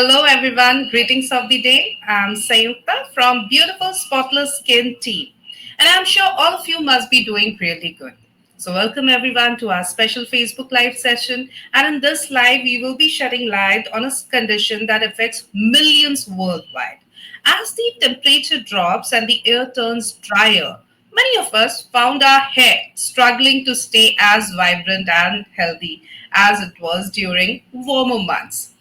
Hello, everyone. Greetings of the day. I'm Sayukta from Beautiful Spotless Skin team, and I'm sure all of you must be doing really good. So, welcome everyone to our special Facebook Live session. And in this live, we will be shedding light on a condition that affects millions worldwide. As the temperature drops and the air turns drier, many of us found our hair struggling to stay as vibrant and healthy as it was during warmer months.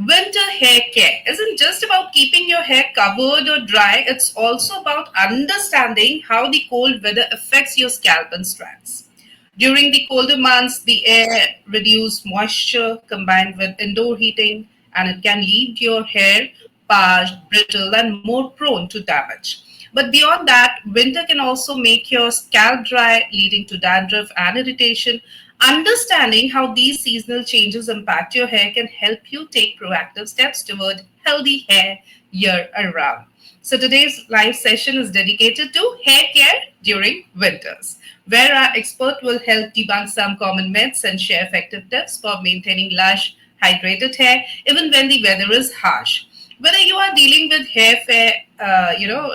Winter hair care isn't just about keeping your hair covered or dry, it's also about understanding how the cold weather affects your scalp and strands. During the colder months, the air reduces moisture combined with indoor heating, and it can leave your hair parched, brittle, and more prone to damage. But beyond that, winter can also make your scalp dry, leading to dandruff and irritation. Understanding how these seasonal changes impact your hair can help you take proactive steps toward healthy hair year around. So today's live session is dedicated to hair care during winters, where our expert will help debunk some common myths and share effective tips for maintaining lush, hydrated hair even when the weather is harsh. Whether you are dealing with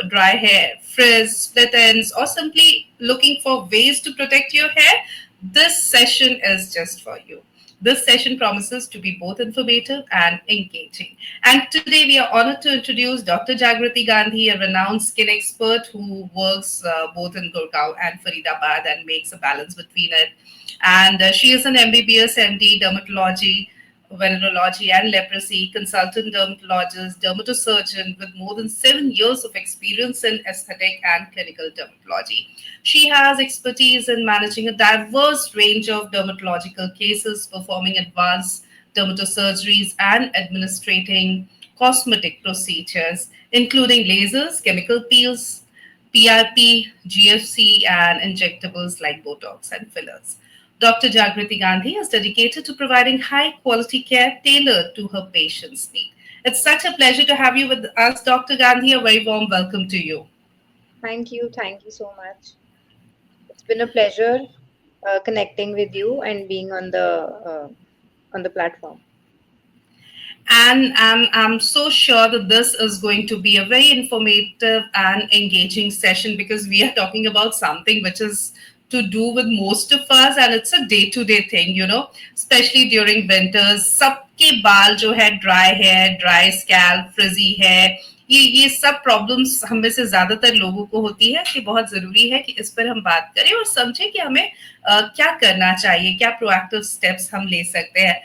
dry hair, frizz, split ends, or simply looking for ways to protect your hair, this session is just for you. This session promises to be both informative and engaging. And today we are honored to introduce Dr. Jagrati Gandhi, a renowned skin expert who works both in Gurgaon and Faridabad and makes a balance between it. And she is an MBBS MD, dermatology, venereology, and leprosy consultant dermatologist, dermatosurgeon with more than 7 years of experience in aesthetic and clinical dermatology. She has expertise in managing a diverse range of dermatological cases, performing advanced dermatosurgeries, and administrating cosmetic procedures, including lasers, chemical peels, PRP, GFC, and injectables like Botox and fillers. Dr. Jagrati Gandhi is dedicated to providing high quality care tailored to her patients' needs. It's such a pleasure to have you with us, Dr. Gandhi. A very warm welcome to you. Thank you so much. It's been a pleasure connecting with you and being on the platform. And I'm so sure that this is going to be a very informative and engaging session because we are talking about something which is to do with most of us and it's a day to day thing, especially during winters. सबके बाल जो है dry hair, dry scalp, frizzy hair, ये सब problems हम में से ज्यादातर लोगों को होती है कि बहुत जरूरी है कि इस पर हम बात करें और समझें कि हमें क्या करना चाहिए, क्या प्रोएक्टिव स्टेप्स हम ले सकते हैं.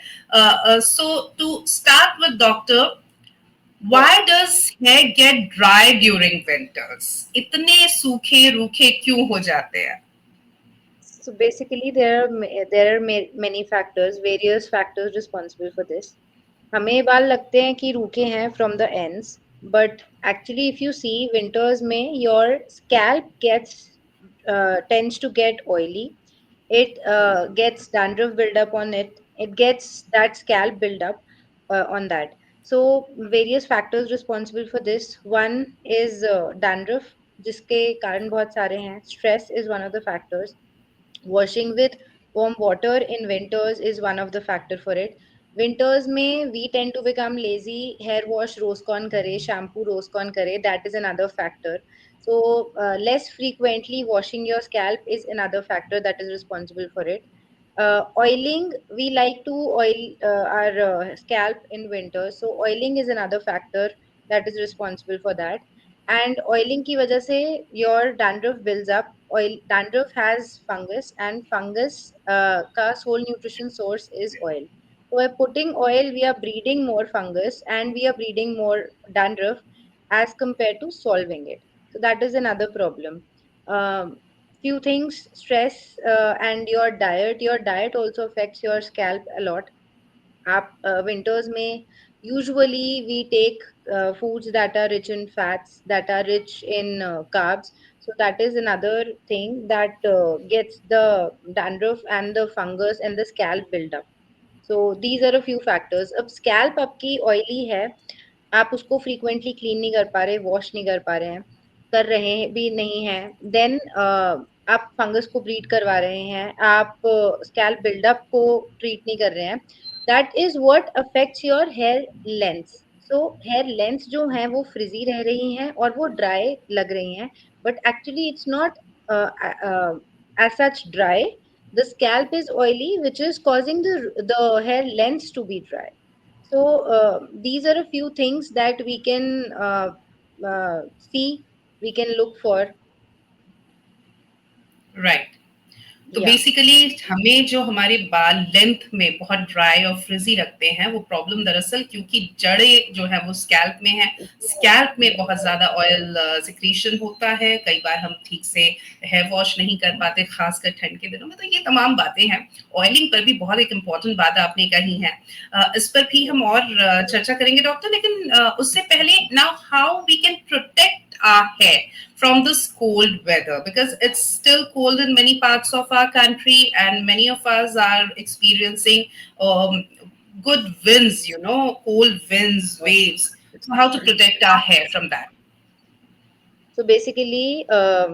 So to start with, doctor, Yeah. why does hair get dry during winters? इतने सूखे रूखे क्यों हो जाते हैं? So basically, there are many factors, various factors responsible for this. हमें बाल लगते हैं कि रूखे हैं from the ends, but actually, if you see winters में your scalp gets tends to get oily. It gets dandruff build up on it. It gets that scalp build up on that. So various factors responsible for this. One is dandruff, जिसके कारण बहुत सारे हैं. Stress is one of the factors. Washing with warm water in winters is one of the factor for it. Winters में we tend to become lazy. Hair wash रोज कौन करे, shampoo रोज कौन करे, that is another factor. So less frequently washing your scalp is another factor that is responsible for it. Oiling, we like to oil our scalp in winter, so oiling is another factor that is responsible for that. And oiling की वजह से your dandruff builds up. Oil dandruff has fungus, and fungus का sole nutrition source is oil. So by putting oil, we are breeding more fungus and we are breeding more dandruff as compared to solving it. So that is another problem. Few things: stress and your diet. Your diet also affects your scalp a lot. आप winters में usually we take foods that are rich in fats, that are rich in carbs. So that is another thing that gets the dandruff and the fungus and the scalp build up. So these are a few factors. अब scalp आपकी oily है, आप उसको frequently clean नहीं कर पा रहे, wash नहीं कर पा रहे हैं, कर रहे भी नहीं हैं, then आप फंगस को ब्रीड करवा रहे हैं, आप स्कैल्प बिल्डअप को ट्रीट नहीं कर रहे हैं, that is what affects your hair length. So here length जो है वो फ्रिजी रह रही हैं और वो ड्राई लग रही हैं, but actually it's not as such dry. The scalp is oily, which is causing the hair lengths to be dry. So these are a few things that we can see, we can look for. Right. तो Yeah. Basically हमें जो हमारे बाल length में बहुत dry और फ्रिजी लगते हैं, वो प्रॉब्लम दरअसल क्योंकि जड़ें जो है वो स्कैल्प में है। स्कैल्प में बहुत ज्यादा ऑयल सिक्रीशन होता है, कई बार हम ठीक से हेयर वॉश नहीं कर पाते, खासकर ठंड के दिनों में। तो ये तमाम बातें हैं। ऑयलिंग पर भी बहुत एक इम्पॉर्टेंट बात आपने कही है, इस पर भी हम और चर्चा करेंगे डॉक्टर, लेकिन उससे पहले, now how we can protect our hair from this cold weather, because it's still cold in many parts of our country and many of us are experiencing um, good winds, cold winds, waves. So how to protect our hair from that? So basically,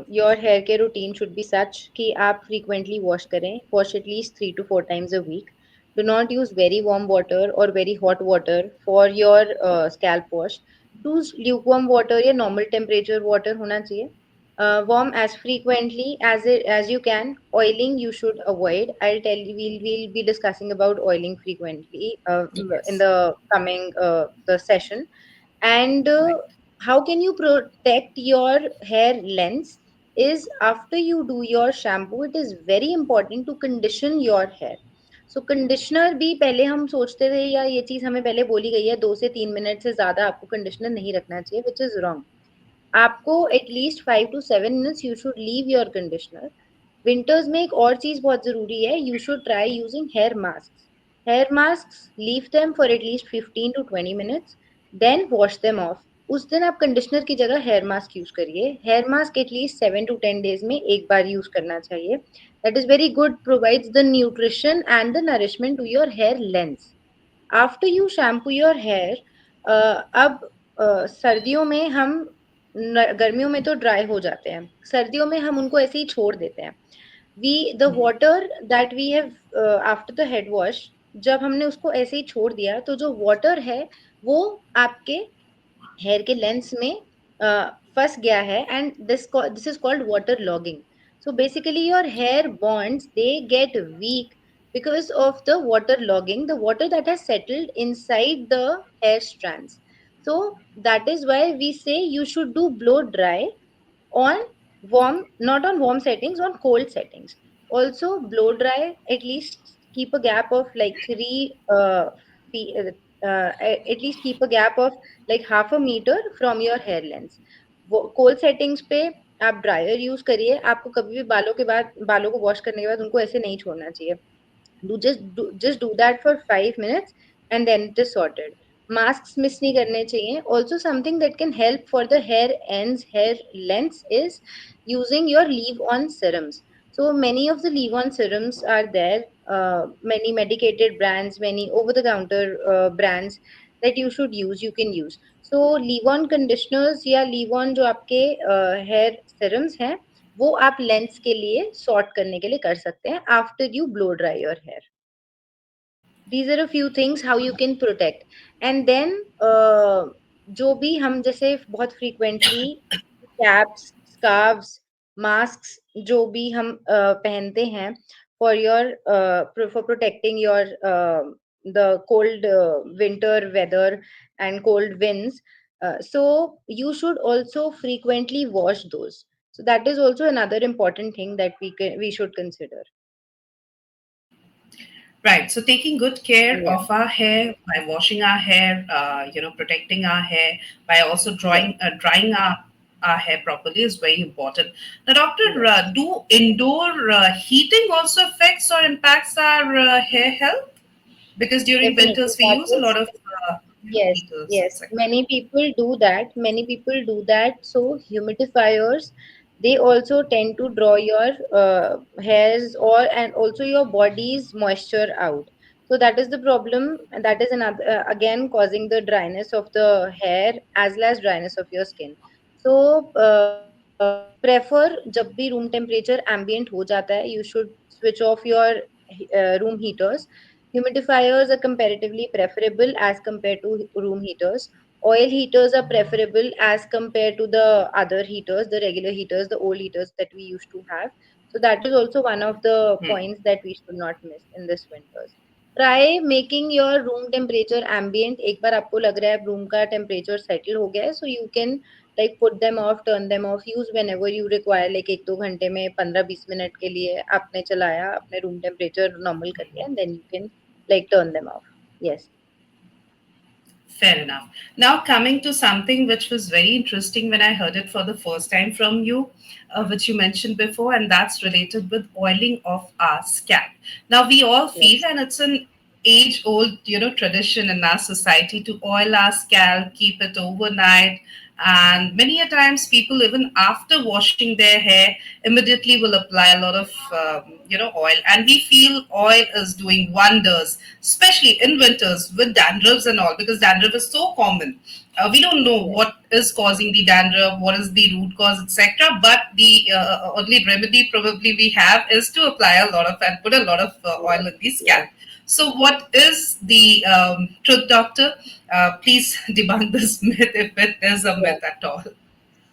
your hair care routine should be such कि आप frequently wash करें, wash at least 3 to 4 times a week. Do not use very warm water or very hot water for your scalp wash. Use lukewarm water या normal temperature water होना चाहिए. Warm as frequently as you can. Oiling you should avoid. I'll tell you, we'll be discussing about oiling frequently in Yes. the coming the session. And Right. how can you protect your hair lengths is after you do your shampoo, it is very important to condition your hair. So conditioner भी पहले हम सोचते थे या ये चीज हमें पहले बोली गई है 2 से 3 मिनट से ज्यादा आपको कंडीशनर नहीं रखना चाहिए, विच इज रॉन्ग. आपको at least 5 to 7 minutes you should leave your conditioner. Winters में एक और चीज बहुत जरूरी है, you should try using hair mask. Hair mask, leave them for at least 15 to 20 minutes, then wash them off. उस दिन आप कंडीशनर की जगह हेयर मास्क यूज करिए. Hair mask at least 7 to 10 days में एक बार यूज करना चाहिए. That is very good, provides the nutrition and the nourishment to your hair length. After you shampoo your hair, अब सर्दियों में हम गर्मियों में तो ड्राई हो जाते हैं, सर्दियों में हम उनको ऐसे ही छोड़ देते हैं. We the water that we have after the head wash, जब हमने उसको ऐसे ही छोड़ दिया तो जो वाटर है वो आपके हेयर के लेंस में फंस गया है, and this is called water logging. So basically your hair bonds they get weak because of the water logging, the water that has settled inside the hair strands. So that is why we say you should do blow dry on warm, not on warm settings, on cold settings. Also blow dry, at least keep a gap of like 3 feet, at least keep a gap of like half a meter from your hair length. Cold settings पे आप dryer use करिए. आपको कभी भी बालों को wash करने के बाद उनको ऐसे नहीं छोड़ना चाहिए. Just do that for 5 minutes and then it is sorted. Masks miss नहीं करने चाहिए. Also something that can help for the hair ends, hair lengths is using your leave-on serums. So many of the leave-on serums are there. Many medicated brands, many over-the-counter brands that you should use. You can use. So leave-on conditioners या leave-on जो आपके hair serums हैं, वो आप lens के लिए sort करने के लिए कर सकते हैं after you blow dry your hair. These are a few things how you can protect. And then जो भी हम जैसे बहुत फ्रीक्वेंटली कैप्स, स्कार्व्स, मास्क जो भी हम पहनते हैं for your for protecting your the cold winter weather and cold winds, so you should also frequently wash those. So that is also another important thing that we should consider. Right. So taking good care Yeah, of our hair by washing our hair, protecting our hair, by also yeah, drying our hair properly is very important. Now, doctor, yeah. do indoor heating also affects or impacts our hair health? Because during Definitely. winters we That use a is, lot of yes, heaters, yes. etc. Many people do that. Many people do that. So humidifiers, they also tend to draw your hairs or and also your body's moisture out. So that is the problem, and that is another again causing the dryness of the hair as well as dryness of your skin. So prefer जब भी room temperature ambient हो जाता है, you should switch off your room heaters. Humidifiers are comparatively preferable as compared to room heaters. Oil heaters are preferable as compared to the other heaters, the regular heaters, the old heaters that we used to have. So that is also one of the points that we should not miss in this winters. Try making your room temperature ambient. एक बार आपको लग रहा है room का temperature settle हो गया है, so you can like put them off, turn them off, use whenever you require. like 1-2 घंटे में 15-20 मिनट के लिए आपने चलाया, अपने room temperature normal कर लिया, and then you can like turn them off. Yes. Fair enough. Now, coming to something which was very interesting when I heard it for the first time from you, which you mentioned before, and that's related with oiling of our scalp. Now, we all feel, Yes. and it's an age-old, tradition in our society to oil our scalp, keep it overnight, and many a times people even after washing their hair immediately will apply a lot of oil, and we feel oil is doing wonders, especially in winters with dandruffs and all, because dandruff is so common. We don't know Yes. what is causing the dandruff, what is the root cause, etc. But the only remedy probably we have is to apply a lot of and put a lot of oil Yes. in the scalp. Yes. So, what is the truth, doctor? Please debunk this myth if it is a Yeah. myth at all.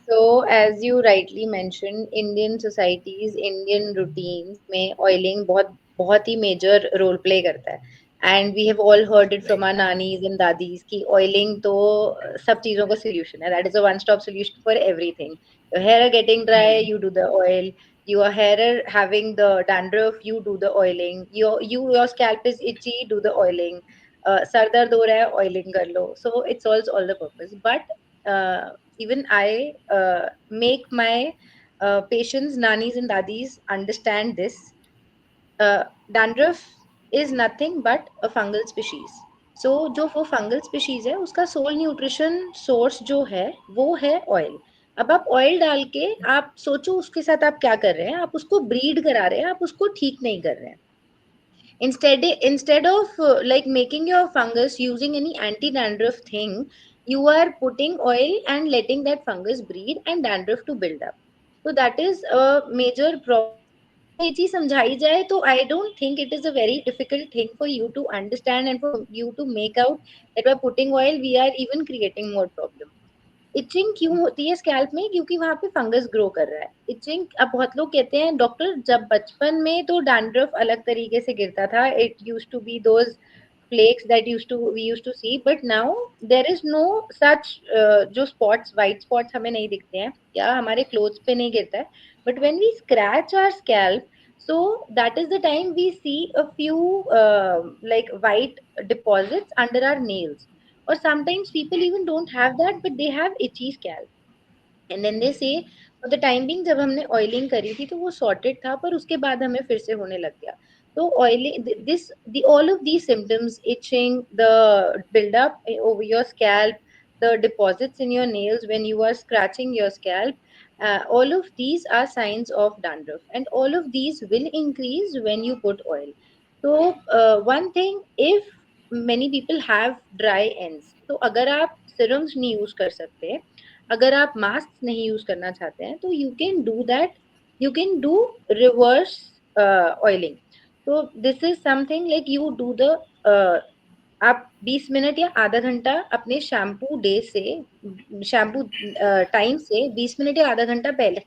So, as you rightly mentioned, Indian societies, Indian routines में oiling बहुत ही major role play करता है. And we have all heard it from Right. our nannies and dadis कि oiling तो सब चीजों का solution है. That is a one-stop solution for everything. Your hair are getting dry, you do the oil. Your hair are having the dandruff, you do the oiling. Your scalp is itchy, do the oiling. Sir दर्द हो रहा है, oiling कर लो. So it solves all the purpose. But even I make my patients, nannies, and dadis understand this. Dandruff is nothing but a fungal species. So जो वो fungal species है उसका soul nutrition source जो है वो है oil. अब आप ऑयल डाल के आप सोचो उसके साथ आप क्या कर रहे हैं, आप उसको ब्रीड करा रहे हैं, आप उसको ठीक नहीं कर रहे हैं. Instead of like making your fungus using any anti dandruff thing, you are putting oil and letting that fungus breed and dandruff to build up. So that is a major problem. अगर आपको ये चीज समझाई जाए तो I don't think it is a very difficult thing for you to understand and for you to make out that by putting oil we are even creating more problem. Itching क्यों होती है स्कैल्प में? क्योंकि वहां पे fungus grow कर रहा है. इचिंग, अब बहुत लोग कहते हैं डॉक्टर जब बचपन में तो डैंड्रफ अलग तरीके से गिरता था, it used to be those flakes that used to see, but now there is no such जो spots, white spots हमें नहीं दिखते हैं या हमारे clothes पे नहीं गिरता है, but when we scratch our scalp, so that is the time we see a few like white deposits under our nails, or sometimes people even don't have that but they have itchy scalp. And then they say for the time being जब हमने oiling करी थी तो वो sorted था, पर उसके बाद हमें फिर से होने लग गया. तो oiling this the all of these symptoms, itching, the buildup over your scalp, the deposits in your nails when you are scratching your scalp, all of these are signs of dandruff, and all of these will increase when you put oil. So one thing, if many people have dry ends, तो अगर आप serums नहीं use कर सकते, अगर आप mask नहीं use करना चाहते हैं तो you can do that. You can do reverse oiling. तो this is something like you do the आप 20 मिनट या आधा घंटा अपने शैम्पू डे से, शैम्पू टाइम से 20 मिनट या आधा घंटा पहले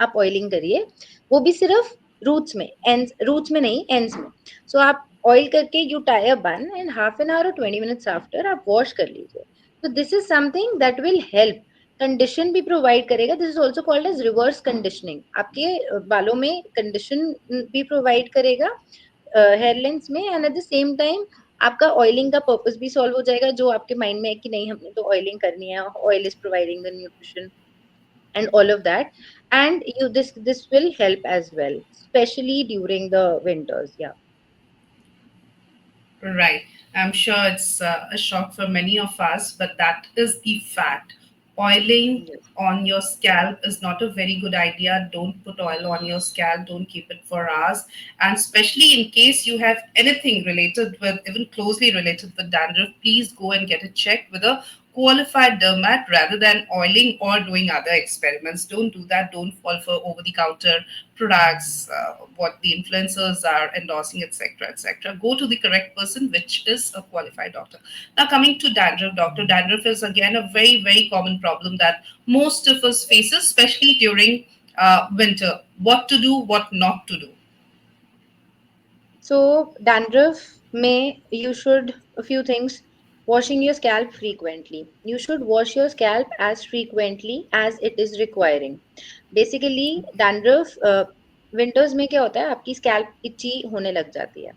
आप ऑयलिंग करिए. वो भी सिर्फ रूट्स में, एंड्स रूट्स में नहीं, एंड्स में. सो आप ऑयल करके you tie a bun and half an hour और 20 मिनट्स आफ्टर आप वॉश कर लीजिए. तो this is something that will help. Condition भी प्रोवाइड करेगा. This is also called as reverse conditioning. आपके बालों में कंडीशन भी प्रोवाइड करेगा हेयर लेंस में, and at the same time आपका ऑयलिंग का पर्पस भी सॉल्व हो जाएगा, जो आपके माइंड में है कि नहीं हमने तो ऑयलिंग करनी है, oil is providing the nutrition and all of that. And you, this will help as well, especially during the winters. Yeah. Right. I'm sure it's a shock for many of us, but that is the fact. Oiling Yes. on your scalp is not a very good idea. Don't put oil on your scalp. Don't keep it for hours. And especially in case you have anything related with, even closely related with dandruff, please go and get it checked with a qualified dermat rather than oiling or doing other experiments. Don't do that. Don't fall for over the counter products, what the influencers are endorsing, etc., etc. Go to the correct person, which is a qualified doctor. Now, coming to dandruff, doctor, dandruff is again a very, very common problem that most of us faces, especially during winter. What to do, what not to do. So dandruff may you should a few things. Washing your scalp frequently. You should wash your scalp as frequently as it is requiring. Basically dandruff winters में क्या होता है आपकी scalp इची होने लग जाती है.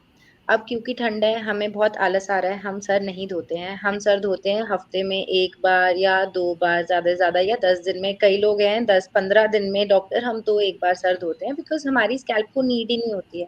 अब क्योंकि ठंड है हमें बहुत आलस आ रहा है हम सर नहीं धोते हैं. हम सर धोते हैं हफ्ते में एक बार या दो बार ज्यादा से ज्यादा या 10 दिन में. कई लोग हैं 10-15 दिन में डॉक्टर हम तो एक बार सर धोते हैं बिकॉज हमारी स्कैल्प को नीड ही नहीं होती है.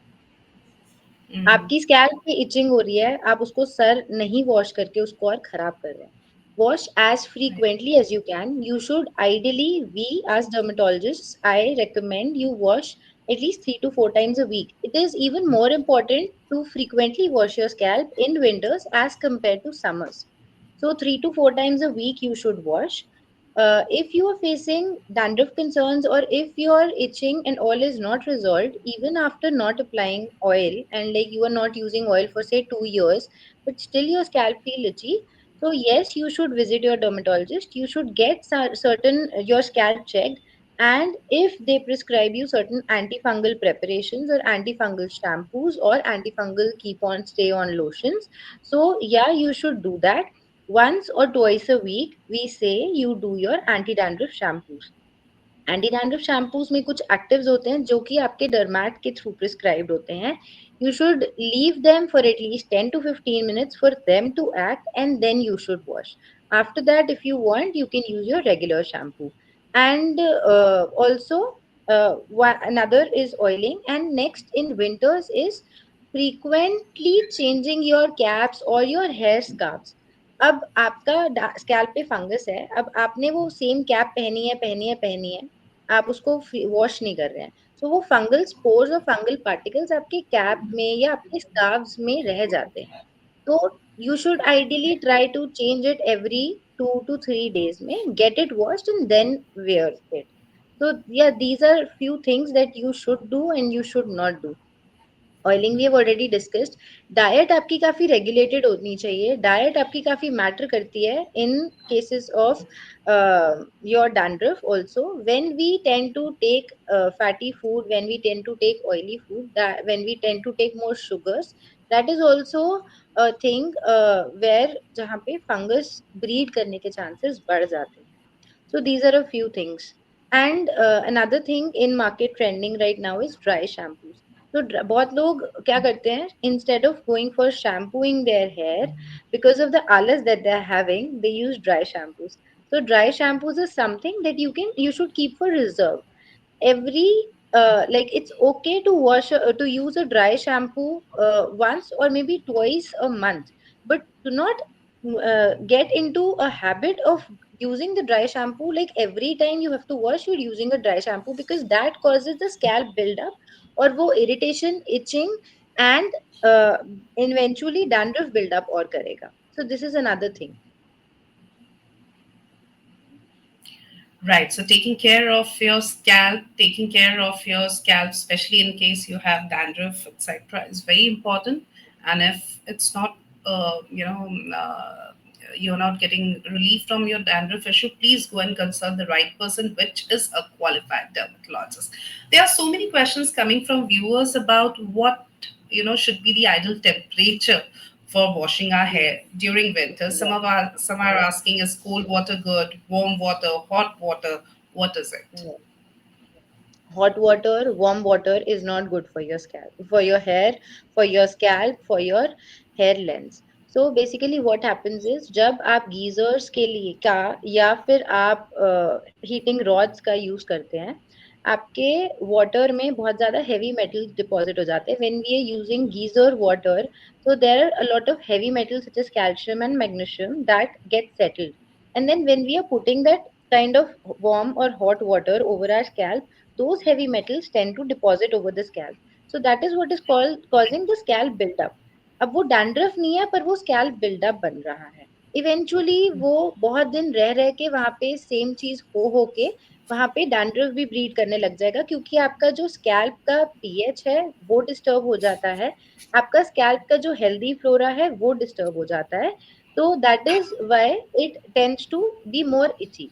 Mhm. आपकी स्कैल्प पे इचिंग हो रही है आप उसको सर नहीं वॉश करके उसको और खराब कर रहे हैं. Wash as Right. frequently as you can. You should ideally, we as dermatologists, I recommend you wash at least 3 to 4 times a week. It is even more important to frequently wash your scalp in winters as compared to summers. So 3 to 4 times a week you should wash. If you are facing dandruff concerns or if your itching and all is not resolved, even after not applying oil and like you are not using oil for say 2 years, but still your scalp feel itchy, so yes, you should visit your dermatologist. You should get certain your scalp checked, and if they prescribe you certain antifungal preparations or antifungal shampoos or antifungal keep on stay on lotions, so yeah, you should do that once or twice a week. We say you do your anti-dandruff shampoos. Anti dandruff shampoos में कुछ actives होते हैं जो कि आपके डर्मैट के through prescribed होते हैं. You should leave them for at least 10 to 15 minutes for them to act and then you should wash. After that if you want you can use your regular shampoo. And also another is oiling, and next in winters is frequently changing your caps or your hair scarves. अब आपका scalp पे fungus है, अब आपने वो same cap पहनी है, आप उसको वॉश नहीं कर रहे हैं, सो वो फंगल स्पोर्स और फंगल पार्टिकल्स आपके कैप में या आपके स्कार्व्स में रह जाते हैं. तो you should ideally try to change it every 2 to 3 days में, get it washed and then wear it. So yeah, these are few things that you should do and you should not do. Oiling we have already discussed. Diet आपकी काफी regulated होनी चाहिए. Diet आपकी काफी matter करती है in cases of your dandruff also. When we tend to take fatty food, when we tend to take oily food, when we tend to take more sugars, that is also thing where जहाँ पे fungus breed करने के chances बढ़ जाते हैं. So these are a few things. And another thing in market trending right now is dry shampoos. तो बहुत लोग क्या करते हैं, instead of going for shampooing their hair because of the आलस that they are having, they use dry shampoos. So dry shampoos is something that you should keep for reserve. Every like it's okay to to use a dry shampoo once or maybe twice a month, but do not get into a habit of using the dry shampoo like every time you have to wash you're using a dry shampoo, because that causes the scalp buildup or wo irritation, itching, and uh, eventually dandruff buildup और करेगा. So this is another thing. Right. So taking care of your scalp, especially in case you have dandruff, etc., is very important. And if it's not, you're not getting relief from your dandruff issue, please go and consult the right person, which is a qualified dermatologist. There are so many questions coming from viewers about what should be the ideal temperature for washing our hair during winter. Yeah. Some are asking, is cold water good, warm water, hot water? What is it? Yeah. Hot water, warm water is not good for your scalp, for your hair, for your scalp, for your hair length. So basically what happens is जब आप geysers के लिए का या फिर आप heating rods का use करते हैं, आपके वाटर में बहुत ज्यादा हेवी मेटल्स डिपॉजिट हो जाते हैं. When we are using geyser water, so there are a lot of heavy metals such as calcium and magnesium that get settled, and then when we are putting that kind of warm or hot water over our scalp, those heavy metals tend to deposit over the scalp. So that is what is called causing the scalp buildup. अब वो dandruff नहीं है पर वो scalp buildup बन रहा है. Eventually वो बहुत दिन रह रह के वहां पे सेम चीज हो के वहां पे डैंड्रफ भी ब्रीड करने लग जाएगा, क्योंकि आपका जो स्कैल्प का पीएच है वो डिस्टर्ब हो जाता है, आपका स्कैल्प का जो हेल्दी फ्लोरा है वो डिस्टर्ब हो जाता है। तो that is why it tends to be more itchy.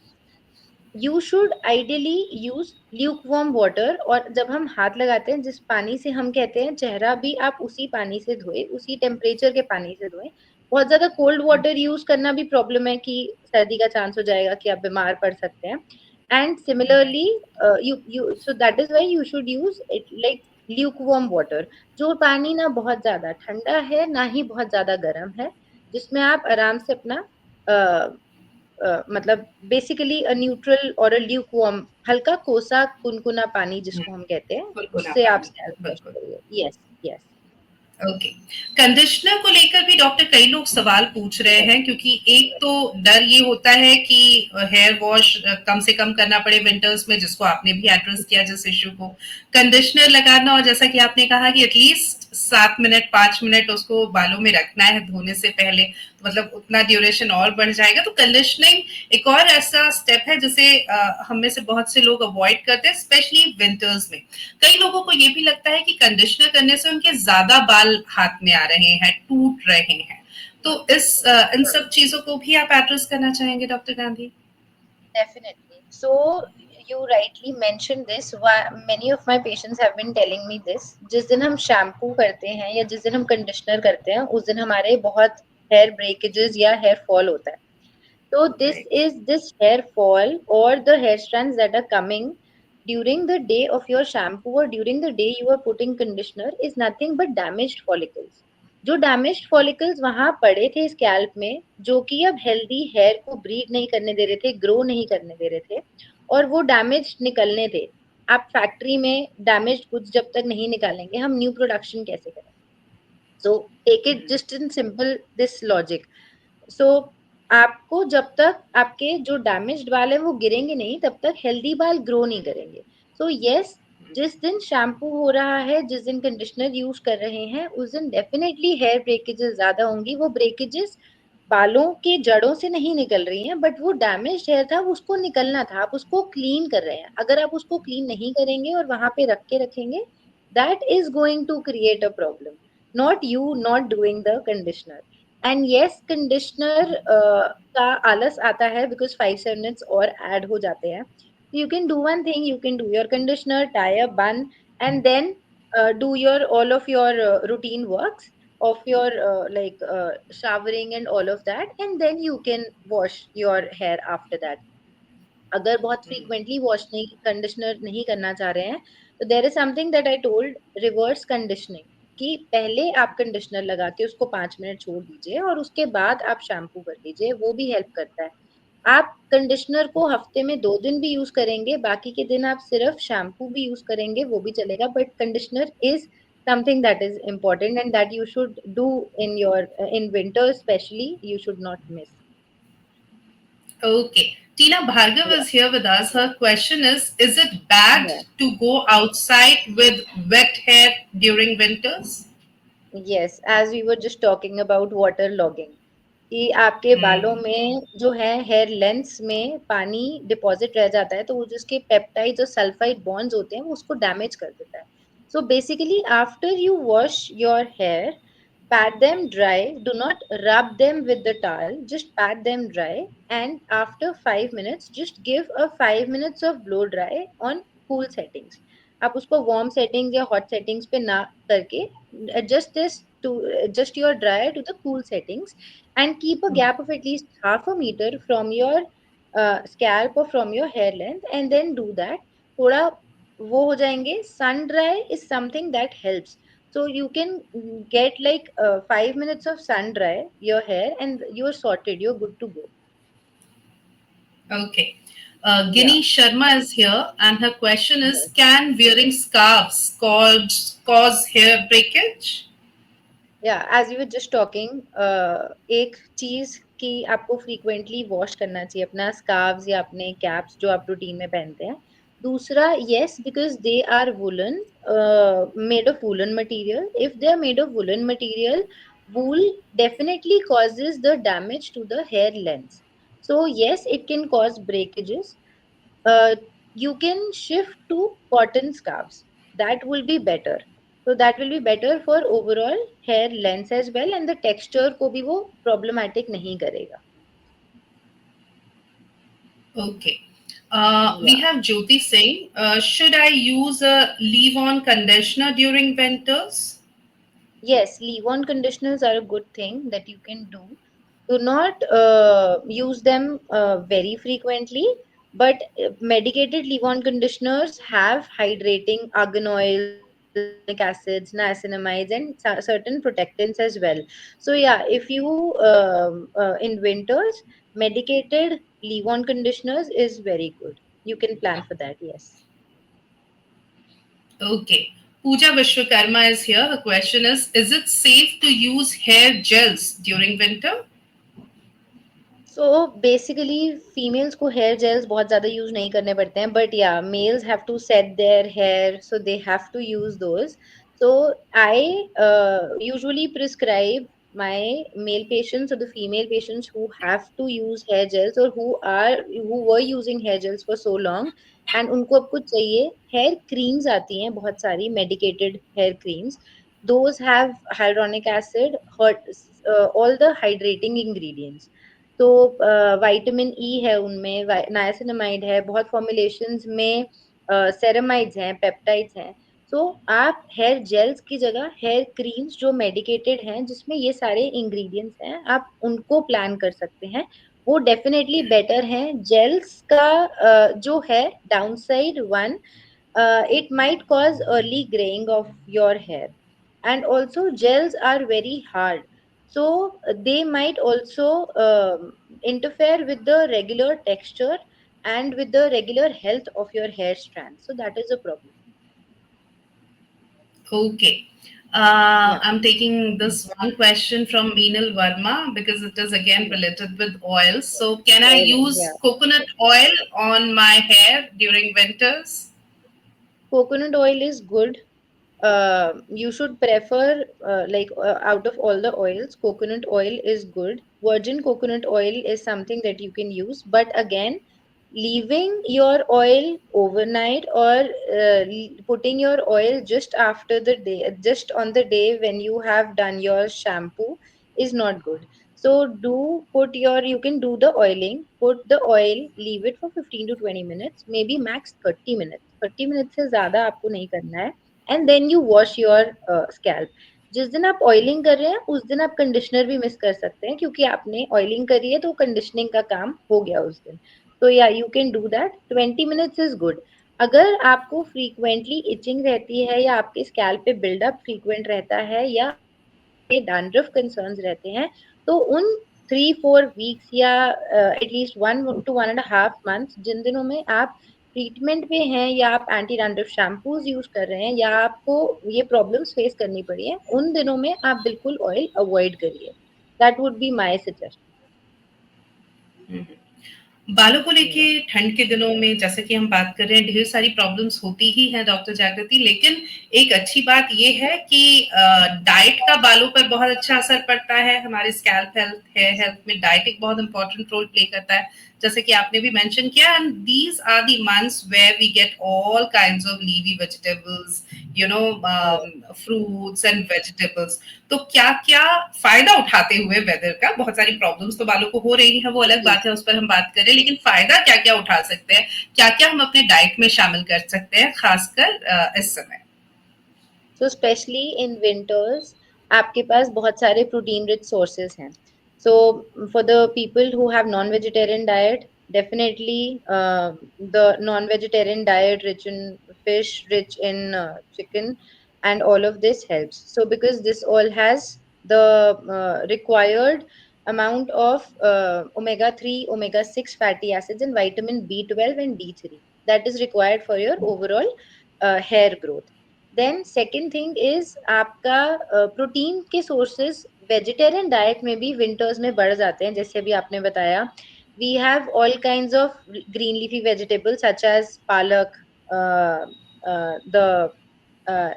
You should ideally use lukewarm water, और जब हम हाथ लगाते हैं जिस पानी से हम कहते हैं चेहरा भी आप उसी पानी से धोए, उसी टेम्परेचर के पानी से धोए। बहुत ज्यादा कोल्ड वाटर यूज करना भी प्रॉब्लम है कि सर्दी का चांस हो जाएगा कि आप बीमार पड़ सकते हैं। And similarly you you so that is why you should use it like Luke warm water, जो पानी ना बहुत ज्यादा ठंडा है ना ही बहुत ज्यादा गर्म है, जिसमें आप आराम से अपना मतलब बेसिकली अ न्यूट्रल और अ ल्यूक वार्म, हल्का कोसा कुनकुना पानी जिसको हम कहते हैं, गुनगुना उससे आप पानी, स्कैल्प वॉश बिल्कुल। करिए। Yes, yes. ओके। कंडीशनर को लेकर भी डॉक्टर कई लोग सवाल पूछ रहे हैं, क्योंकि एक तो डर ये होता है कि हेयर वॉश कम से कम करना पड़े विंटर्स में, जिसको आपने भी एड्रेस किया जिस इश्यू को। कंडीशनर लगाना, और जैसा कि आपने कहा कि एटलीस्ट 7 मिनट 5 मिनट उसको बालों में रखना है धोने से पहले, तो मतलब उतना ड्यूरेशन और बढ़ जाएगा। तो कंडीशनिंग एक और ऐसा स्टेप है जिसे हम में से बहुत से लोग अवॉइड करते हैं, स्पेशली विंटर्स में। कई लोगों को ये भी लगता है कि कंडीशनर करने से उनके ज्यादा बाल हाथ में आ रहे हैं, टूट रहे हैं। तो इन सब चीजों को भी आप एड्रेस करना चाहेंगे doctor Gandhi? Definitely. So you rightly mentioned this. Many of my patients have been telling me this. जिस दिन हम शैम्पू करते हैं या जिस दिन हम कंडीशनर करते हैं उस दिन हमारे बहुत हेयर ब्रेकेजेस या हेयर फॉल होता है। So this hair fall or the hair strands that are coming during the day of your shampoo or during the day you are putting conditioner is nothing but damaged follicles. जो damaged follicles वहां पड़े थे scalp में, जो कि अब healthy hair को breed नहीं करने दे रहे थे, ग्रो नहीं करने दे रहे थे, और वो डैमेज निकलने थे। आप फैक्ट्री में डैमेज्ड गुड्स जब तक नहीं निकालेंगे हम न्यू प्रोडक्शन कैसे करेंगे? So take it just in simple this logic. So आपको जब तक आपके जो डैमेज्ड बाल है वो गिरेंगे नहीं तब तक हेल्दी बाल ग्रो नहीं करेंगे। सो यस, जिस दिन शैम्पू हो रहा है, जिस दिन कंडीशनर यूज कर रहे हैं, उस दिन डेफिनेटली हेयर ब्रेकेजेस ज्यादा होंगी। वो ब्रेकेजेस बालों के जड़ों से नहीं निकल रही हैं, बट वो डैमेज हेयर था, उसको निकलना था, आप उसको क्लीन कर रहे हैं। अगर आप उसको क्लीन नहीं करेंगे और वहां पे रख के रखेंगे, that is going to create a problem, not you not doing the conditioner. And yes, conditioner का आलस आता है बिकॉज 5 7 मिनट्स और ऐड हो जाते हैं। You can do one thing, you can do your conditioner, tie a bun, and then do your all of your routine works of your showering and all of that, and then you can wash your hair after that. अगर बहुत frequently wash नहीं conditioner नहीं करना चाह रहे हैं, तो there is something that I told, reverse conditioning, कि पहले आप कंडीशनर लगा के उसको 5 मिनट छोड़ दीजिए और उसके बाद आप शैम्पू कर लीजिए, वो भी हेल्प करता है। आप कंडीशनर को हफ्ते में 2 दिन भी यूज करेंगे, बाकी के दिन आप सिर्फ शैम्पू भी यूज करेंगे, वो भी चलेगा, but conditioner is something that is important and that you should do in your in winter especially, you should not miss. Okay. Tina Bhargav Yeah, is here with us. Her question is it bad yeah. to go outside with wet hair during winters? Yes, as we were just talking about water logging, कि आपके बालों Hmm. में जो है hair lengths में पानी deposit रह जाता है, तो वो जिसके पेप्टाइड्स और सल्फाइड बॉन्ड्स होते हैं वो उसको डैमेज कर देता है। So basically after you wash your hair, pat them dry, do not rub them with the towel, just pat them dry, and after 5 minutes just give a 5 minutes of blow dry on cool settings. आप उसको warm settings या hot settings पे ना करके adjust this to adjust your dryer to the cool settings, and keep a gap of at least half a meter from your scalp or from your hair length, and then do that. थोड़ा वो हो जाएंगे, sun dry is something that helps. So you can get like 5 minutes of sun dry your hair and you're sorted, you're good to go. Okay. Yeah. Ginny Sharma is here, and her question is: Yes. can wearing scarves cause hair breakage? Yeah, as you were just talking, एक चीज कि आपको frequently wash करना चाहिए अपना scarves या अपने caps जो आप रूटीन में पहनते हैं। दूसरा, yes, because they are woollen, made of woollen material, if they are made of woollen material, wool definitely causes the damage to the hair length. So yes, it can cause breakages. uh, you can shift to cotton scarves. That will be better. So that will be better for overall hair length as well, and the texture को भी वो problematic नहीं करेगा. Okay. We Yeah. have Jyoti saying, should I use a leave-on conditioner during winters? Yes, leave-on conditioners are a good thing that you can do. Do not use them very frequently, but medicated leave-on conditioners have hydrating argan oils, hyaluronic acids, niacinamides, and certain protectants as well. So yeah, if you in winters, medicated leave-on conditioners is very good. You can plan for that. Yes. Okay. Pooja Vishwakarma is here. The question is it safe to use hair gels during winter? So basically females को hair gels बहुत ज्यादा use नहीं करने पड़ते हैं but yeah males have to set their hair so they have to use those so I usually prescribe my male patients or the female patients who have to use hair gels or who were using hair gels for so long and उनको अब कुछ चाहिए hair creams आती हैं बहुत सारी medicated hair creams those have hyaluronic acid all the hydrating ingredients तो vitamin E है उनमें नायसिनमाइड है बहुत फॉर्मुलेशंस में सेरेमाइड्स हैं पेप्टाइड्स हैं सो आप हेयर जेल्स की जगह हेयर क्रीम्स जो मेडिकेटेड हैं जिसमें ये सारे इंग्रेडिएंट्स हैं आप उनको प्लान कर सकते हैं वो डेफिनेटली बेटर हैं जेल्स का जो है downside one it might cause early graying of your hair and also gels are very hard so they might also interfere with the regular texture and with the regular health of your hair strand so that is a problem. Okay. Yeah. I'm taking this one question from Meenal Verma because it is again related with oils. So, can I Oiling, use yeah. coconut oil on my hair during winters? Coconut oil is good. You should prefer out of all the oils, coconut oil is good. Virgin coconut oil is something that you can use, but again, leaving your oil overnight or putting your oil just after the day, just on the day when you have done your shampoo is not good. So do put your, you can do the oiling, put the oil, leave it for 15 to 20 minutes, maybe max 30 minutes. 30 minutes से ज़्यादा आपको नहीं करना है and then you wash your scalp जिस दिन आप oiling कर रहे हैं उस दिन आप कंडीशनर भी मिस कर सकते हैं क्योंकि आपने ऑयलिंग करी है तो कंडीशनिंग का काम हो गया उस दिन तो या you can do that 20 minutes is good अगर आपको फ्रीक्वेंटली इचिंग रहती है या आपके स्कैल्प पे बिल्डअप फ्रीक्वेंट रहता है या आपके डैंड्रफ कंसर्न्स रहते हैं तो उन 3-4 वीक्स या एटलीस्ट 1 to 1.5 months जिन दिनों में आप ट्रीटमेंट पे हैं या आप एंटी डैंड्रफ शैम्पूज यूज कर रहे हैं या आपको ये प्रॉब्लम्स फेस करनी पड़ी है उन दिनों में आप बिल्कुल ऑयल अवॉइड करिए that would be my suggestion. बालों को लेके ठंड के दिनों में जैसे कि हम बात कर रहे हैं ढेर सारी प्रॉब्लम्स होती ही हैं डॉक्टर जागृति लेकिन एक अच्छी बात ये है कि डाइट का बालों पर बहुत अच्छा असर पड़ता है हमारे स्कैल्प हेल्थ हेयर हेल्थ में डाइट एक बहुत इंपॉर्टेंट रोल प्ले करता है जैसे कि आपने भी मेंशन किया and these are the months where we get all kinds of leafy vegetables you know fruits and vegetables तो क्या क्या फायदा उठाते हुए वेदर का बहुत सारी प्रॉब्लम्स तो बालों को हो रही है वो अलग बात है उस पर हम बात करें लेकिन फायदा क्या क्या उठा सकते हैं क्या क्या हम अपने डाइट में शामिल कर सकते हैं खासकर इस समय सो स्पेशली इन विंटर्स आपके पास बहुत सारे प्रोटीन रिच सोर्सेज हैं so for the people who have non vegetarian diet definitely the non-vegetarian diet rich in fish rich in chicken and all of this helps so because this all has the required amount of omega 3 omega 6 fatty acids and vitamin B12 and D3 that is required for your overall hair growth then second thing is आपका protein के sources vegetarian diet में भी winters में बढ़ जाते हैं जैसे अभी आपने बताया we have all kinds of green leafy vegetables such as palak the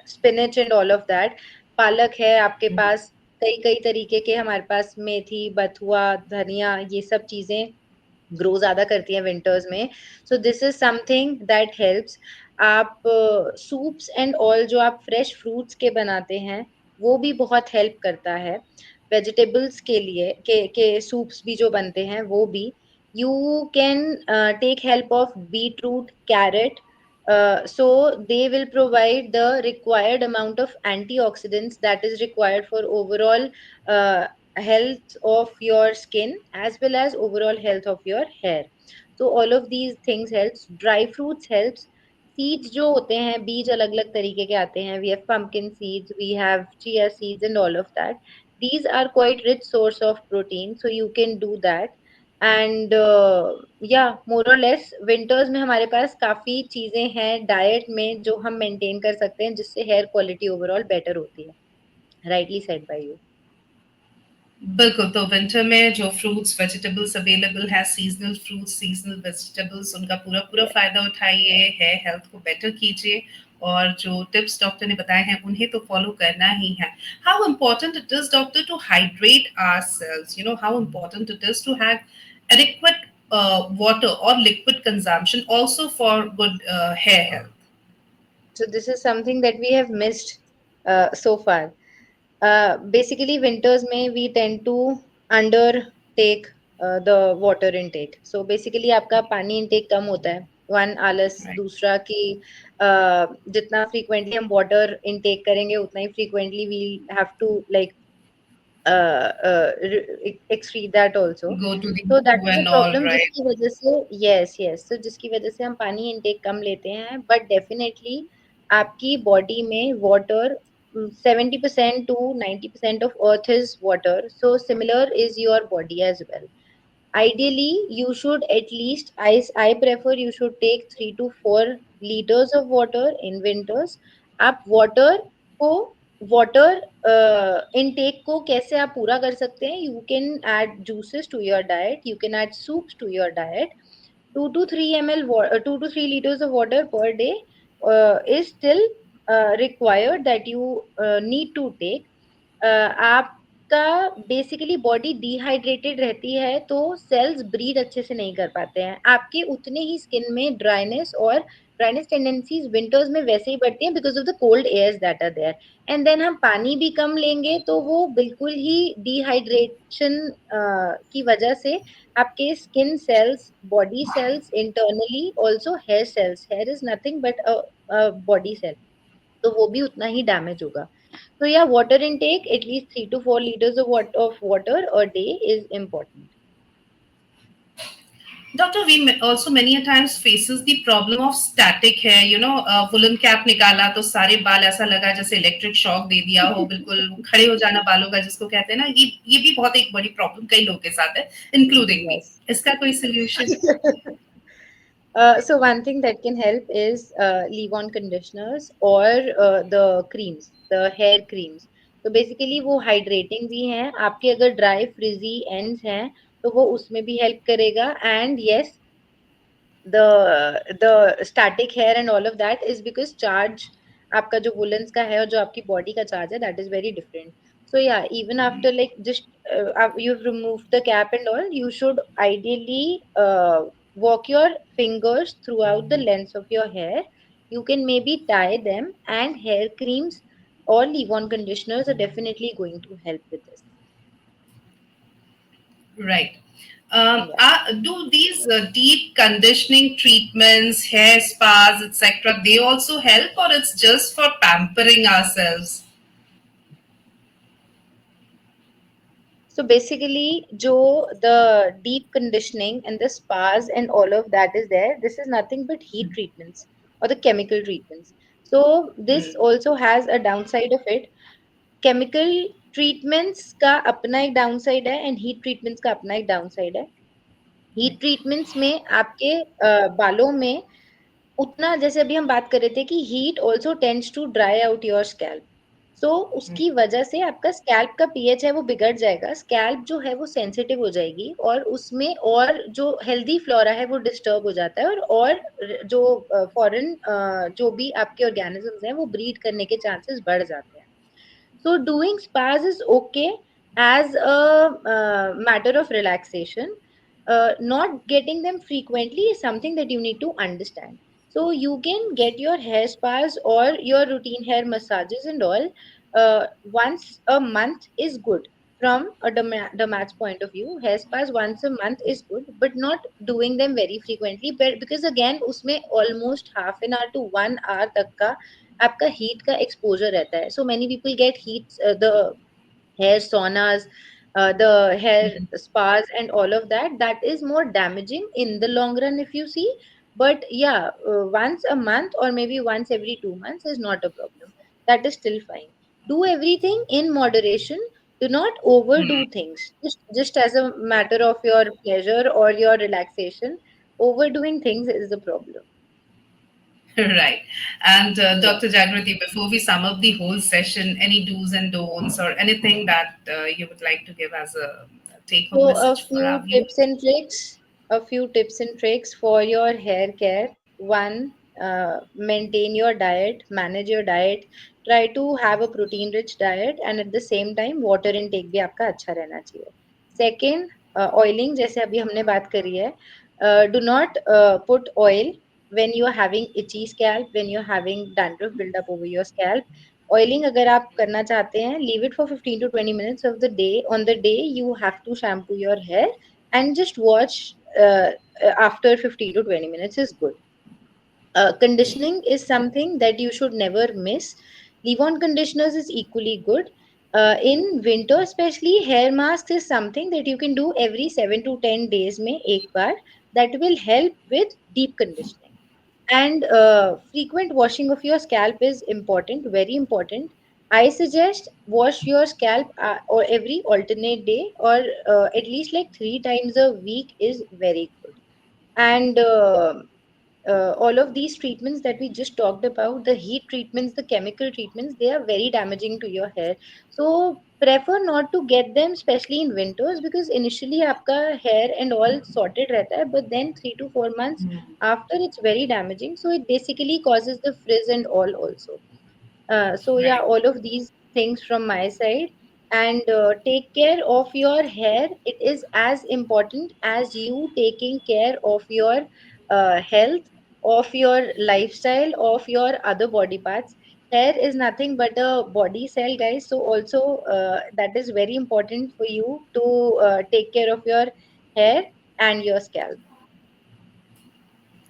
spinach and all of that पालक है आपके पास कई कई तरीके के हमारे पास मेथी, बथुआ, धनिया, ये सब चीजें ग्रो ज्यादा करती हैं विंटर्स में. So this is something that helps. आप सूप्स एंड ऑल जो आप फ्रेश फ्रूट्स के बनाते हैं वो भी बहुत हेल्प करता है. वेजिटेबल्स के लिए के सूप्स भी जो बनते हैं वो भी. You can take help of beetroot, carrot. So they will provide the required amount of antioxidants that is required for overall uh, health of your skin as well as overall health of your hair. So all of these things helps. Dry fruits helps. Seeds जो होते हैं, बीज अलग अलग तरीके के आते हैं. We have pumpkin seeds, we have chia seeds and all of that. These are quite rich source of protein, so you can do that. And या मोर और लेस विंटर्स में हमारे पास काफी चीजें हैं डाइट में जो हम मेंटेन कर सकते हैं जिससे हेयर क्वालिटी ओवरऑल बेटर होती है. Rightly said bye you. बिल्कुल, तो विंटर में जो फ्रूट्स, वेजिटेबल्स अवेलेबल हैं, सीज़नल फ्रूट्स, सीज़नल वेजिटेबल्स, उनका पूरा-पूरा फ़ायदा उठाइए, हेयर हेल्थ को बेटर कीजिए और जो टिप्स डॉक्टर ने बताए हैं, उन्हें तो फ़ॉलो करना ही है. How important it is doctor to hydrate ourselves, you know, how important it is to have adequate water or liquid consumption also for good hair health. So this is something that we have missed so far. Basically, winters में we tend to undertake the water intake. So basically, आपका पानी intake कम होता है. One आलस, Right. दूसरा कि जितना frequently हम water intake करेंगे उतना ही frequently we have to like excrete that also. Go to the So that poo is a and all, problem right? जिसकी वजह से yes, so जिसकी वजह से हम पानी intake कम लेते हैं, but definitely आपकी body में water 70% to 90% of earth is water, so similar is your body as well. Ideally, you should at least, I prefer you should take 3 to 4 liters of water in winters. आप water intake को कैसे आप पूरा कर सकते हैं? You can add juices to your diet. You can add soups to your diet. 2 to 3 liters of water per day is still required that you need to take. आपका basically body dehydrated रहती है तो sales breed अच्छे से नहीं कर पाते हैं. आपके उतने ही स्किन में ड्राइनेस टेंडेंसीज विंटर्स में वैसे ही बढ़ती हैं because of the cold airs that are there. And then हम पानी भी कम लेंगे तो वो बिल्कुल ही डिहाइड्रेशन की वजह से आपके skin cells, body cells, internally also hair is nothing but body cell, तो वो भी उतना ही डैमेज होगा. So yeah, water intake at least 3 to 4 liters of water a day is important. Doctor, we also many a times faces the problem of static hair. You know, woolen cap निकाला तो सारे बाल ऐसा लगा जैसे electric shock दे दिया हो, बिल्कुल खड़े हो जाना बालों का जिसको कहते हैं ना, ये भी बहुत एक बड़ी प्रॉब्लम कई लोगों के साथ है, इंक्लूडिंग मी. Yes. इसका कोई solution? So one thing that can help is leave-on conditioners or the creams, the hair creams. तो बेसिकली वो हाइड्रेटिंग भी हैं. आपके अगर ड्राई फ्रिजी एंड्स हैं तो वो उसमें भी हेल्प करेगा. And yes, the static hair and all of that is because charge आपका जो woolens का है और जो आपकी body का charge है that is very different. So yeah, even after like just you've removed the cap and all, you should ideally walk your fingers throughout the length of your hair. You can maybe tie them, and hair creams or leave-on conditioners are definitely going to help with this. Right. Yeah. Do these deep conditioning treatments, hair spas, etc., they also help, or it's just for pampering ourselves? So basically, jo the deep conditioning and the spas and all of that is there. This is nothing but heat treatments or the chemical treatments. So this Hmm. also has a downside of it. Chemical treatments का अपना एक downside है and heat treatments का अपना एक downside है. Heat treatments में आपके बालों में उतना, जैसे अभी हम बात कर रहे थे कि heat also tends to dry out your scalp. So उसकी वजह से आपका स्कैल्प का पीएच है वो बिगड़ जाएगा. स्कैल्प जो है वो सेंसिटिव हो जाएगी और उसमें और जो हेल्दी फ्लोरा है वो डिस्टर्ब हो जाता है और जो फॉरेन जो भी आपके ऑर्गेनिजम्स हैं वो ब्रीड करने के चांसेस बढ़ जाते हैं. So doing spas is okay as a matter of relaxation. Not getting them frequently is something that you need to understand. So you can get your hair spas or your routine hair massages and all once a month is good. From a dermat's point of view, hair spas once a month is good, but not doing them very frequently. But because again, उसमें almost half an hour to 1 hour तक का आपका heat का exposure रहता है. So many people get heat, the hair saunas, the hair spas and all of that. That is more damaging in the long run if you see. But yeah, once a month or maybe once every 2 months is not a problem. That is still fine. Do everything in moderation. Do not overdo things. Just as a matter of your pleasure or your relaxation. Overdoing things is the problem. Right. And Yeah. Dr. Jagrati, before we sum up the whole session, any do's and don'ts or anything that you would like to give as a take home So a message for our few tips viewers? and tricks, a few tips and tricks for your hair care. One, maintain your diet, manage your diet. Try to have a protein-rich diet and at the same time water intake भी आपका अच्छा रहना चाहिए. Second, oiling जैसे अभी हमने बात करी है. Do not put oil when you are having itchy scalp, when you're having dandruff build up over your scalp. Oiling अगर आप करना चाहते हैं, leave it for 15 to 20 minutes of the day. On the day, you have to shampoo your hair and just wash after 15 to 20 minutes is good. Conditioning is something that you should never miss. Leave-on conditioners is equally good. In winter, especially, hair masks is something that you can do every 7 to 10 days में एक बार. That will help with deep conditioning. And frequent washing of your scalp is important, very important. I suggest wash your scalp or every alternate day or at least like 3 times a week is very good. And all of these treatments that we just talked about, the heat treatments, the chemical treatments, they are very damaging to your hair. So prefer not to get them, especially in winters, because initially आपका hair and all sorted रहता है, but then 3 to 4 months after it's very damaging. So it basically causes the frizz and all also. So yeah, Right. all of these things from my side. And take care of your hair. It is as important as you taking care of your health, of your lifestyle, of your other body parts. Hair is nothing but a body cell, guys. So also that is very important for you to take care of your hair and your scalp.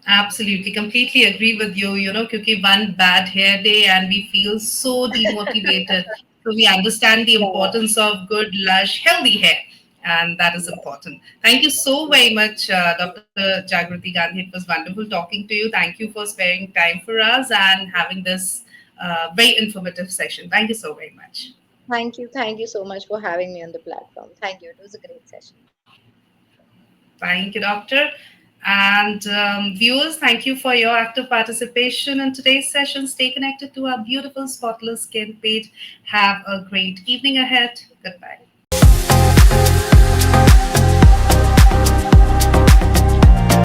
Absolutely, completely agree with you. Because one bad hair day and we feel so demotivated. So we understand the Yeah, importance of good, lush, healthy hair, and that is yeah, important. Thank you so yeah. very much, Dr. Jagrati Gandhi. It was wonderful talking to you. Thank you for sparing time for us and having this very informative session. Thank you so very much. Thank you. Thank you so much for having me on the platform. Thank you. It was a great session. Thank you, Doctor. And viewers, thank you for your active participation in today's session. Stay connected to our beautiful Spotless Skin page. Have a great evening ahead. Goodbye.